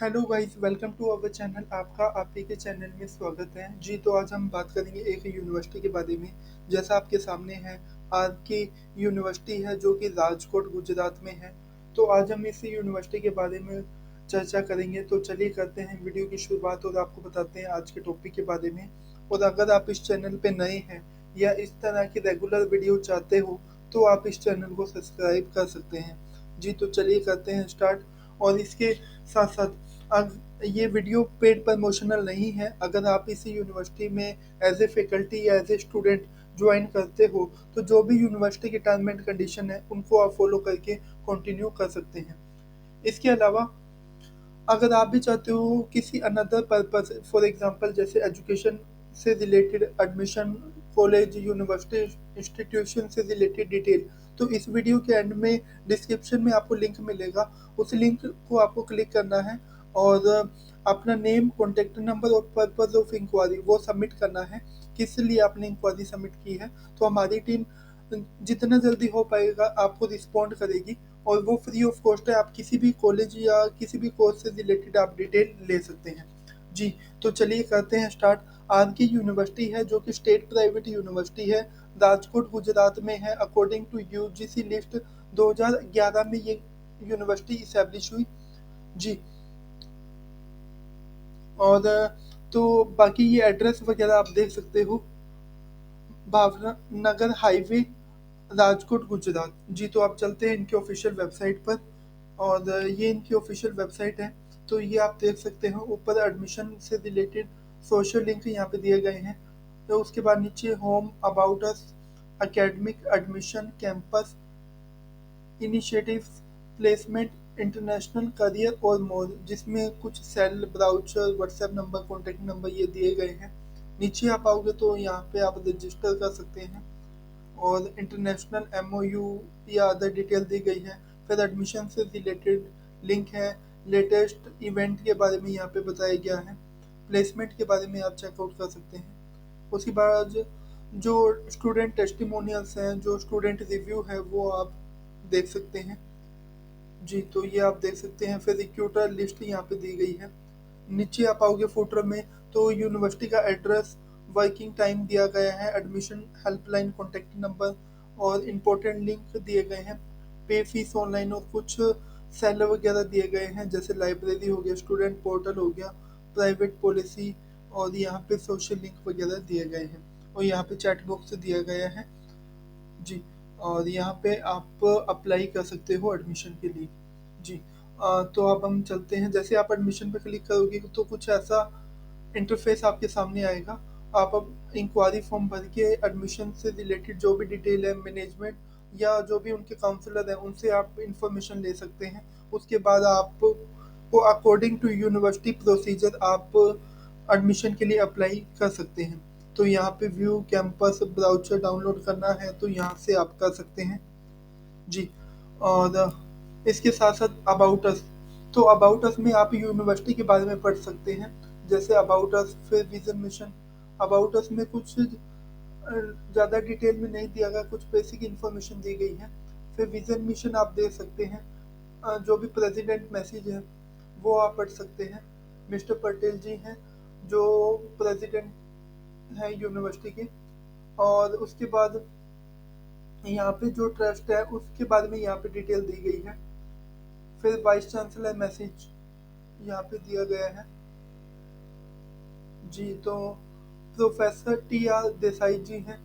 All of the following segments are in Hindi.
Hello guys, welcome to our channel. आपका आप ही के चैनल में स्वागत है जी। तो आज हम बात करेंगे एक यूनिवर्सिटी के बारे में। जैसा आपके सामने है, आज की यूनिवर्सिटी है जो कि राजकोट गुजरात में है। तो आज हम इसी यूनिवर्सिटी के बारे में चर्चा करेंगे। तो चलिए करते हैं वीडियो की शुरुआत और आपको बताते हैं आज के टॉपिक के बारे में। और अगर आप इस चैनल पे नए हैं या इस तरह की रेगुलर वीडियो चाहते हो तो आप इस चैनल को सब्सक्राइब कर सकते हैं जी। तो चलिए करते हैं स्टार्ट। और इसके साथ साथ अब ये वीडियो पेड प्रमोशनल नहीं है। अगर आप इसी यूनिवर्सिटी में एज ए फैकल्टी या एज ए स्टूडेंट ज्वाइन करते हो तो जो भी यूनिवर्सिटी की टर्म एंड कंडीशन है उनको आप फॉलो करके कंटिन्यू कर सकते हैं। इसके अलावा अगर आप भी चाहते हो किसी अनदर पर्पस, फॉर एग्जांपल जैसे एजुकेशन से related, admission, college, university, institution से रिलेटेड डिटेल, तो इस वीडियो के एंड में डिस्क्रिप्शन में आपको लिंक मिलेगा। उस लिंक को आपको क्लिक करना है और अपना नेम, कॉन्टेक्ट नंबर और पर्पज ऑफ इंक्वायरी वो सबमिट करना है, किस लिए आपने इंक्वायरी सबमिट की है। तो हमारी टीम जितना जल्दी हो पाएगा आपको रिस्पॉन्ड करेगी और वो फ्री ऑफ कॉस्ट है। आप किसी भी कॉलेज या किसी भी कोर्स से रिलेटेड आप डिटेल ले सकते हैं जी। तो चलिए करते हैं स्टार्ट। आज की यूनिवर्सिटी है जो कि स्टेट प्राइवेट यूनिवर्सिटी है, राजकोट गुजरात में है। अकॉर्डिंग टू यूजीसी लिस्ट 2011 में ये यूनिवर्सिटी इस्टेब्लिश हुई जी। और तो बाकी ये एड्रेस वगैरह आप देख सकते हो, भावना नगर हाईवे, राजकोट गुजरात जी। तो आप चलते हैं इनके ऑफिशियल वेबसाइट पर। और ये इनकी ऑफिशियल वेबसाइट है। तो ये आप देख सकते हो ऊपर एडमिशन से रिलेटेड सोशल लिंक यहाँ पे दिए गए हैं। तो उसके बाद नीचे home, about us, academic, admission, campus, initiative, placement, international career और मोर, जिसमें कुछ cell, brochure, WhatsApp number, contact number ये दिए गए हैं। नीचे आप आओगे तो यहाँ पे आप रजिस्टर कर सकते हैं और इंटरनेशनल एमओयू या अदर डिटेल दी गई है। फिर एडमिशन से रिलेटेड लिंक है, लेटेस्ट इवेंट के बारे में यहाँ पे बताया गया है, प्लेसमेंट के बारे में आप चेकआउट कर सकते हैं। उसके बाद जो स्टूडेंट टेस्टिमोनियल्स हैं, जो स्टूडेंट रिव्यू है वो आप देख सकते हैं जी। तो ये आप देख सकते हैं। फिर रिक्रूटर लिस्ट यहाँ पे दी गई है। नीचे आप आओगे फुटर में तो यूनिवर्सिटी का एड्रेस, वर्किंग टाइम दिया गया है, एडमिशन हेल्पलाइन, कॉन्टैक्ट नंबर और इम्पोर्टेंट लिंक दिए गए हैं, पे फीस ऑनलाइन और कुछ सेल वगैरह दिए गए हैं जैसे लाइब्रेरी हो गया, स्टूडेंट पोर्टल हो गया, प्राइवेट पॉलिसी, और यहाँ पे सोशल लिंक वगैरह दिए गए हैं। और यहाँ पे चैट बॉक्स दिया गया है जी। और यहाँ पे आप अप्लाई कर सकते हो एडमिशन के लिए जी। तो अब हम चलते हैं। जैसे आप एडमिशन पे क्लिक करोगे तो कुछ ऐसा इंटरफेस आपके सामने आएगा। आप अब इंक्वायरी फॉर्म भर के एडमिशन से रिलेटेड जो भी डिटेल है, मैनेजमेंट या जो भी उनके काउंसलर हैं उनसे आप इंफॉर्मेशन ले सकते हैं। उसके बाद आप को अकॉर्डिंग टू यूनिवर्सिटी प्रोसीजर आप एडमिशन के लिए अप्लाई कर सकते हैं। तो यहाँ पे व्यू कैंपस ब्राउचर डाउनलोड करना है तो यहाँ से आप कर सकते हैं जी। और इसके साथ साथ अबाउट अस, तो अबाउट अस में आप यूनिवर्सिटी के बारे में पढ़ सकते हैं जैसे अबाउट अस, फिर विजन मिशन। अबाउट अस में कुछ ज़्यादा डिटेल में नहीं दिया गया, कुछ बेसिक इंफॉर्मेशन दी गई है। फिर विजन मिशन आप देख सकते हैं, जो भी प्रेसिडेंट मैसेज है वो आप पढ़ सकते हैं। मिस्टर पटेल जी हैं जो प्रेसिडेंट हैं यूनिवर्सिटी के। और उसके बाद यहाँ पे जो ट्रस्ट है उसके बारे में यहाँ पे डिटेल दी गई है। फिर वाइस चांसलर मैसेज यहाँ पे दिया गया है जी। तो प्रोफेसर टी आर देसाई जी हैं।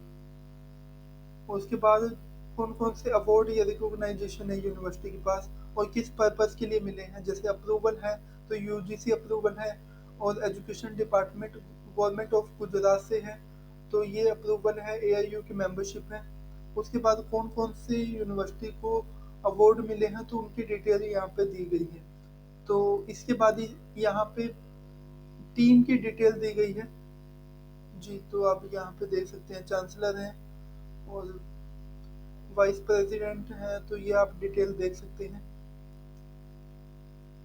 उसके बाद कौन कौन से अवार्ड या रिकॉग्नाइजेशन है यूनिवर्सिटी के पास और किस पर्पस के लिए मिले हैं। जैसे अप्रूवल है तो यूजीसी अप्रूवल है, और education department government of Gujarat से है तो ये अप्रूवल है, एआईयू की मेंबरशिप है। उसके बाद कौन कौन से यूनिवर्सिटी को अवार्ड मिले हैं तो उनकी डिटेल यहाँ पे दी गई है। तो इसके बाद यहाँ पे टीम की डिटेल दी गई है जी। तो आप यहाँ पे देख सकते हैं चांसलर हैं और वाइस प्रेसिडेंट हैं, तो ये आप डिटेल देख सकते हैं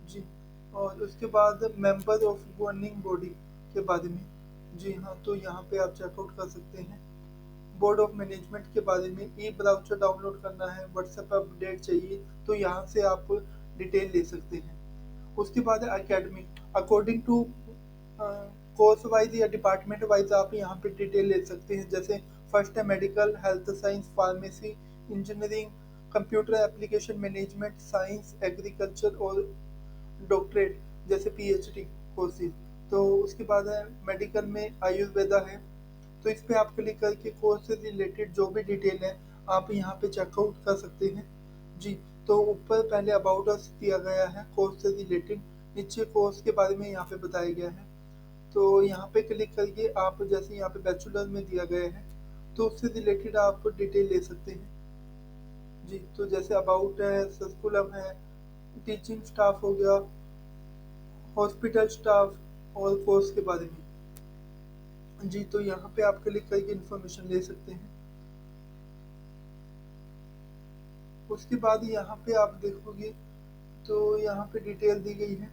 जी। और उसके बाद मेंबर ऑफ गवर्निंग बॉडी के बारे में जी हाँ, तो यहाँ पे आप चेकआउट कर सकते हैं। बोर्ड ऑफ मैनेजमेंट के बारे में ई ब्राउचर डाउनलोड करना है, व्हाट्सएप अपडेट चाहिए तो यहाँ से आप डिटेल ले सकते हैं। उसके बाद है academy. According to course wise या डिपार्टमेंट वाइज आप यहाँ पे डिटेल ले सकते हैं। जैसे फर्स्ट है medical, health science, pharmacy, engineering, computer application management, science, agriculture और डॉक्टरेट जैसे पीएचडी कोर्सेज। तो उसके बाद है मेडिकल में आयुर्वेदा है। तो इस पे आप क्लिक करके कोर्स से रिलेटेड जो भी डिटेल है आप यहाँ पे चेकआउट कर सकते हैं जी। तो ऊपर पहले अबाउट अस दिया गया है कोर्स से रिलेटेड, नीचे कोर्स के बारे में यहाँ पे बताया गया है। तो यहाँ पे क्लिक करके आप जैसे यहाँ पे बैचलर में दिया गया है तो उससे रिलेटेड आप डिटेल ले सकते हैं जी। तो जैसे अबाउट है, सर्कुलम है, टीचिंग स्टाफ हो गया, हॉस्पिटल स्टाफ और कोर्स के बारे में जी। तो यहाँ पे आप क्लिक करके इंफॉर्मेशन ले सकते हैं। उसके बाद यहाँ पे आप देखोगे तो यहाँ पे डिटेल दी गई है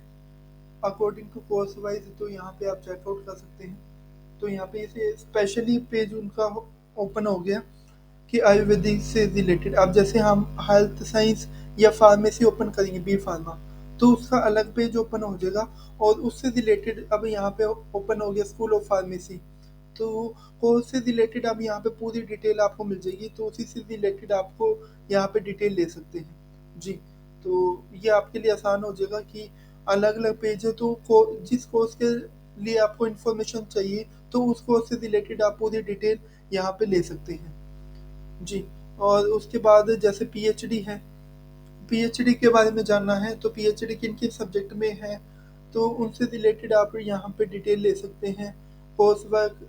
अकॉर्डिंग टू कोर्स वाइज। तो यहाँ पे आप चेकआउट कर सकते हैं। तो यहाँ पे इसे स्पेशली पेज उनका ओपन हो गया कि आयुर्वेदिक से रिलेटेड। अब जैसे हम हेल्थ साइंस या फार्मेसी ओपन करेंगे, बी फार्मा, तो उसका अलग पेज ओपन हो जाएगा। और उससे रिलेटेड अब यहाँ पे ओपन हो गया स्कूल ऑफ फार्मेसी। तो कोर्स से रिलेटेड अब यहाँ पे पूरी डिटेल आपको मिल जाएगी। तो उसी से रिलेटेड आपको यहाँ पे डिटेल ले सकते हैं जी। तो ये आपके लिए आसान हो जाएगा कि अलग अलग पेज है तो जिस कोर्स के लिए आपको इन्फॉर्मेशन चाहिए तो उस कोर्स से रिलेटेड आप पूरी डिटेल यहाँ पे ले सकते हैं जी। और उसके बाद जैसे पीएचडी है, पीएचडी के बारे में जानना है तो पीएचडी किन किन सब्जेक्ट में है तो उनसे रिलेटेड आप यहाँ पे डिटेल ले सकते हैं। Course work,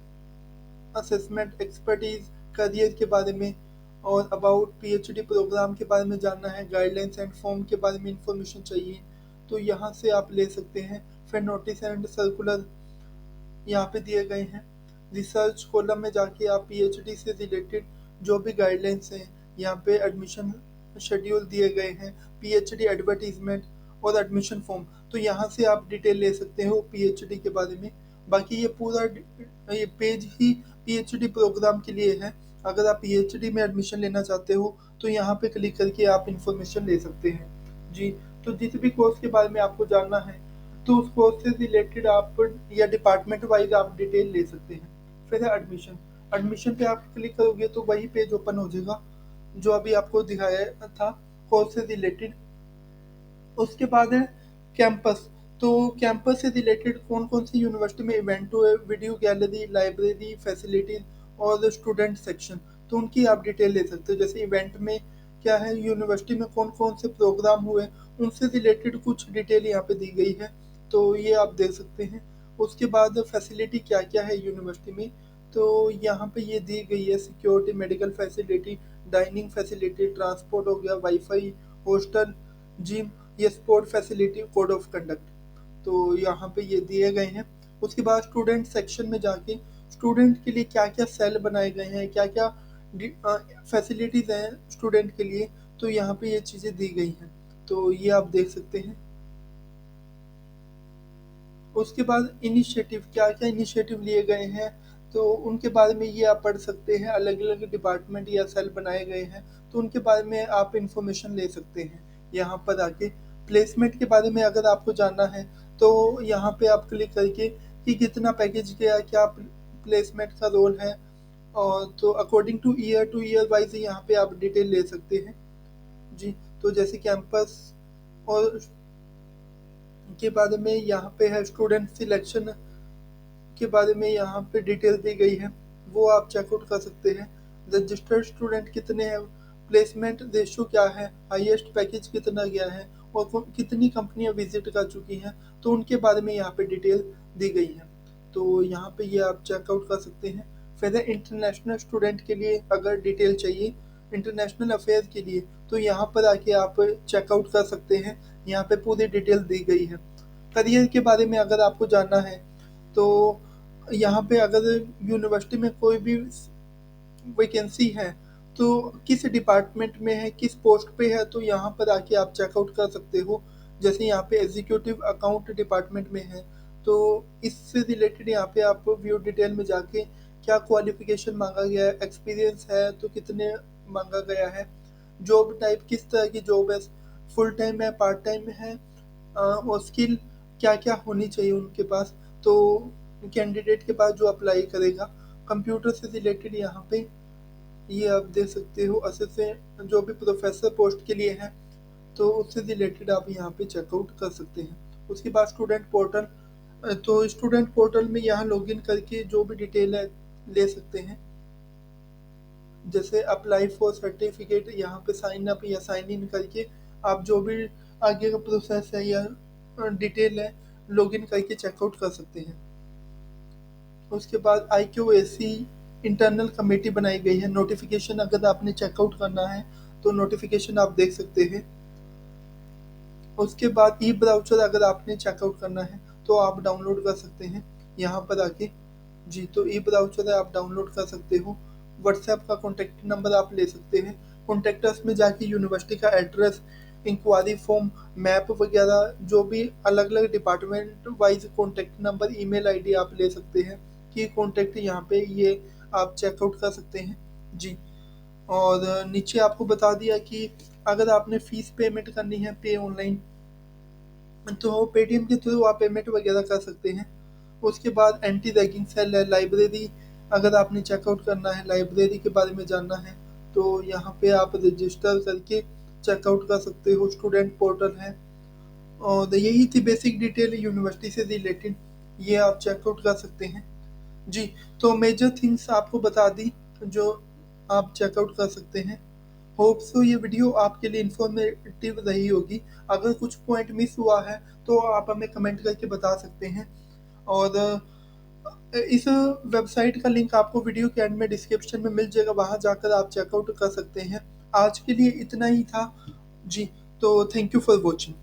assessment, expertise, career के बारे में और अबाउट पीएचडी प्रोग्राम के बारे में जानना है, गाइडलाइंस एंड फॉर्म के बारे में इंफॉर्मेशन चाहिए तो यहाँ से आप ले सकते हैं। फिर नोटिस एंड सर्कुलर यहाँ पे दिए गए हैं। रिसर्च कॉलम में जाके आप पीएचडी से रिलेटेड जो भी गाइडलाइंस हैं, यहाँ पे एडमिशन शेड्यूल दिए गए हैं, पीएचडी एडवर्टीजमेंट और एडमिशन फॉर्म। तो यहाँ से आप डिटेल ले सकते हो पीएचडी के बारे में। बाकी ये पूरा ये पेज ही पीएचडी प्रोग्राम के लिए है। अगर आप पीएचडी में एडमिशन लेना चाहते हो तो यहाँ पे क्लिक करके आप इंफॉर्मेशन ले सकते हैं जी। तो जिस भी कोर्स के बारे में आपको जानना है तो उस कोर्स से रिलेटेड आप या डिपार्टमेंट वाइज आप डिटेल ले सकते हैं। फिर है एडमिशन। एडमिशन पे आप क्लिक करोगे तो वही पेज ओपन हो जाएगा जो अभी आपको दिखाया था कोर्स से रिलेटेड। उसके बाद है कैंपस। तो कैंपस से रिलेटेड कौन कौन सी यूनिवर्सिटी में इवेंट हुए, वीडियो गैलरी, लाइब्रेरी फैसिलिटीज और स्टूडेंट सेक्शन, तो उनकी आप डिटेल ले सकते हो। जैसे इवेंट में क्या है, यूनिवर्सिटी में कौन कौन से प्रोग्राम हुए उनसे रिलेटेड कुछ डिटेल यहाँ पे दी गई है तो ये आप देख सकते हैं। उसके बाद फैसिलिटी क्या क्या है यूनिवर्सिटी में तो यहाँ पे ये दी गई है। Security, medical facility, dining facility, transport हो गया, वाईफाई, हॉस्टल, जिम, ये sport facility, code of conduct, तो यहाँ पे ये दिए गए हैं। उसके बाद स्टूडेंट सेक्शन में जाके स्टूडेंट के लिए क्या क्या सेल बनाए गए हैं, क्या क्या फैसिलिटीज़ हैं स्टूडेंट के लिए, तो यहाँ पे ये चीज़ें दी गई हैं तो ये आप देख सकते हैं। उसके बाद इनिशिएटिव, क्या क्या इनिशिएटिव लिए गए हैं तो उनके बारे में ये आप पढ़ सकते हैं। अलग अलग डिपार्टमेंट या सेल बनाए गए हैं तो उनके बारे में आप इंफॉर्मेशन ले सकते हैं यहाँ पर आके। प्लेसमेंट के बारे में अगर आपको जानना है तो यहाँ पे आप क्लिक करके कि कितना पैकेज गया, क्या प्लेसमेंट का रोल है, और तो अकॉर्डिंग टू ईयर वाइज यहाँ पे आप डिटेल ले सकते हैं जी। तो जैसे कैंपस और के बारे में यहाँ पे है, स्टूडेंट सिलेक्शन के बारे में यहाँ पे डिटेल दी गई है वो आप चेकआउट कर सकते हैं। रजिस्टर्ड स्टूडेंट कितने हैं, प्लेसमेंट रेशो क्या है, हाईएस्ट पैकेज कितना गया है और कितनी कंपनियां विजिट कर चुकी हैं तो उनके बारे में यहाँ पे डिटेल दी गई है तो यहाँ पे ये आप चेकआउट कर सकते हैं। फिर इंटरनेशनल स्टूडेंट के लिए अगर डिटेल चाहिए इंटरनेशनल अफेयर के लिए तो यहाँ पर आके आप चेकआउट कर सकते हैं। यहाँ पे पूरी डिटेल दी गई है। करियर के बारे में अगर आपको जानना है तो यहाँ पे अगर यूनिवर्सिटी में कोई भी वैकेंसी है तो किस डिपार्टमेंट में है, किस पोस्ट पे है, तो यहाँ पर आके आप चेकआउट कर सकते हो। जैसे यहाँ पे एग्जीक्यूटिव अकाउंट डिपार्टमेंट में है तो इससे रिलेटेड यहाँ पे आप व्यू डिटेल में जाके क्या क्वालिफिकेशन मांगा गया है, एक्सपीरियंस है तो कितने मांगा गया है, जॉब टाइप किस तरह की जॉब है, फुल टाइम है, पार्ट टाइम है, और स्किल क्या क्या होनी चाहिए उनके पास। तो कैंडिडेट के पास जो अप्लाई करेगा कंप्यूटर से रिलेटेड यहाँ पे ये आप देख सकते हो। असिस्टेंट जो भी प्रोफेसर पोस्ट के लिए है तो उससे रिलेटेड आप यहाँ पे चेकआउट कर सकते हैं। उसके बाद स्टूडेंट पोर्टल, तो स्टूडेंट पोर्टल में यहाँ लॉगिन करके जो भी डिटेल है ले सकते हैं। जैसे अप्लाई फॉर सर्टिफिकेट, यहाँ पे साइन अप या साइन इन करके आप जो भी आगे का प्रोसेस है या डिटेल है लॉगिन करके चेकआउट कर सकते हैं। उसके बाद IQAC इंटरनल कमेटी बनाई गई है। नोटिफिकेशन अगर आपने चेकआउट करना है तो नोटिफिकेशन आप देख सकते हैं। उसके बाद ई ब्राउचर अगर आपने चेकआउट करना है तो आप डाउनलोड कर सकते हैं यहाँ पर आके। जी, तो ई ब्राउचर है, आप डाउनलोड कर सकते हो। व्हाट्सएप का कॉन्टैक्ट नंबर आप ले सकते हैं। कॉन्टैक्ट में जाके यूनिवर्सिटी का एड्रेस, इंक्वायरी फॉर्म, मैप वगैरह जो भी अलग अलग department wise contact number, email ID आप ले सकते हैं कि कॉन्टैक्ट यहाँ पे ये आप चेकआउट कर सकते हैं। जी, और नीचे आपको बता दिया कि अगर आपने फीस पेमेंट करनी है पे ऑनलाइन तो पेटीएम के थ्रू आप पेमेंट वगैरह कर सकते हैं। उसके बाद एंटी रैगिंग सेल है। लाइब्रेरी अगर आपने चेकआउट करना है, लाइब्रेरी के बारे में जानना है तो यहाँ पे आप रजिस्टर करके चेकआउट कर सकते हो। स्टूडेंट पोर्टल है और यही थी बेसिक डिटेल यूनिवर्सिटी से रिलेटेड, ये आप चेकआउट कर सकते हैं। जी, तो मेजर थिंग्स आपको बता दी जो आप चेकआउट कर सकते हैं। होप सो ये वीडियो आपके लिए इंफॉर्मेटिव रही होगी। अगर कुछ पॉइंट मिस हुआ है तो आप हमें कमेंट करके बता सकते हैं। और इस वेबसाइट का लिंक आपको वीडियो के एंड में डिस्क्रिप्शन में मिल जाएगा, वहां जाकर आप चेकआउट कर सकते हैं। आज के लिए इतना ही था। जी, तो थैंक यू फॉर वॉचिंग।